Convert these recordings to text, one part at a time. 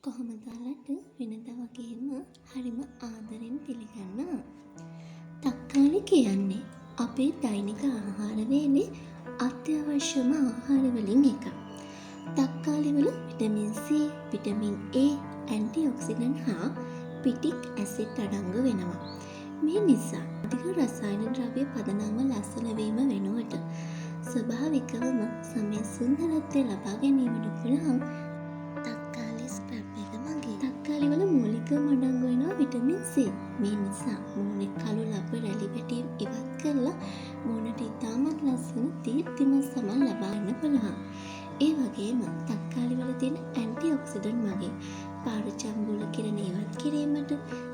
කොහොමද ඔයාලට වෙනදා වගේම හරිම ආදරෙන් පිළිගන්නවා. තක්කාලි කියන්නේ අපේ දෛනික ආහාර වේලේ අත්‍යවශ්‍යම ආහාර වලින් එකක්. තක්කාලි වල විටමින් C, විටමින් A, ඇන්ටිඔක්සිඩන්ට් හා පිටික් ඇසිඩ් අඩංගු වෙනවා. මේ නිසා අධික රසායන ද්‍රව්‍ය පදනම ලස්සන වීම වෙනුවට ස්වභාවිකවම සමේ සුන්දරත්වය ලබා ගැනීමට පුළුවන් තක්කාලි ස්ක්‍රබ් එක මගින්. තක්කාලි වල මූලිකවම අඩංගු වෙනවා විටමින් C. මේ නිසා මූණේ කළු ලබ රැලි වැටි ඉවත් කරලා මූණට ඉතාමත් ලස්සන දීප්තිමත් සමන් ලබා ගන්න පුළුවන්. ඒ වගේම තක්කාලි වල තියෙන ඇන්ටිඔක්සිඩන්ට් මගින් පාරචම්බුල කිරණ ඉවත් කිරීමට,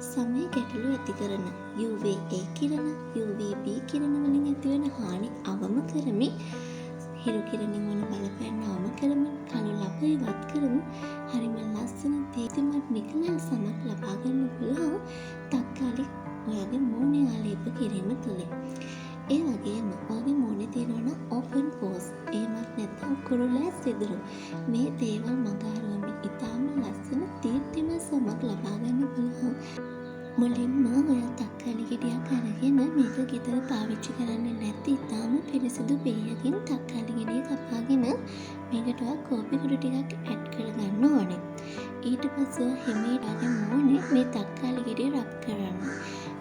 සමේ ගැටලු ඇති කරන UVA කිරණ, UVB කිරණ වලින් ඇතිවන හානි අවම කරමින්, හිරු කිරණින් වන බලපෑම් අවම කරමින්, කළු ලබ ඉවත් කරමින් හරිම ලස්සන දීප්තිමත් නිකලල් සමක් ලබා ගන්න පුළුවන් තක්කාලි ඔයාගේ මූණේ ආලේප කිරීම තුළින්. ඒ වගේම ඔයාගේ මූණේ තියෙනවා ඕපන් පෝස්, එහෙමත් නැත්නම් කුරුලෑ සිදුරු, මේ දේවල් මගහරවමින් ඉතාම ලස්සන දීප්තිමත් සමක් ලබා ගන්න පුළුවන්. මුලින්ම ඔයා තක්කාලි ගෙඩියක් අරගෙන මේක ගෙදර පාවිච්චි කරන්නේ නැති ඉතාම පිරිසිදු පිළියකින් තක්කාලි ගෙඩිය කපාගෙන මේකට ඔයා කෝපි කුඩු ටිකක් ඇඩ් කරගන්න ඕනේ. ඊට පස්සේ හිමීට ඔයාගේ මූණේ මේ තක්කාලි ගෙඩිය රබ් කරන්න.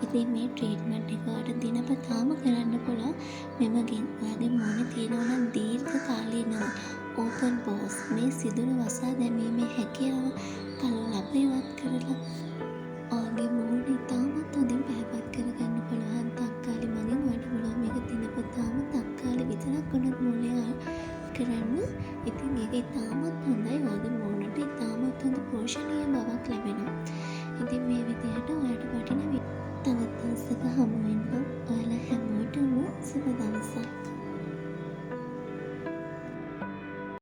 ඉතින් මේ ට්‍රීට්මන්ට් එක ඔයාලට දිනපතාම කරන්න පුළුවන්. මෙමගින් ඔයාගේ මූණේ තියෙනවා නම් දීර්ඝ කාලීනව ඕපන් පෝස්, මේ සිදුරු වසා දැමීමේ හැකියාව කළු ලබ ඉවත් කරලා ඔයාගේ මූණ ඉතාමත් හොඳින් පැහැපත් කරගන්න පුළුවන් තක්කාලි මගින්. ඔයාලට පුළුවන් මේක දිනපතාම තක්කාලි විතරක් උනත් මූණේ කරන්න. ඉතින් මේක ඉතාමත් හොඳයි. ඔයාගේ මූණට ඉතාමත් හොඳ පෝෂණීය බවක් ලැබෙනවා.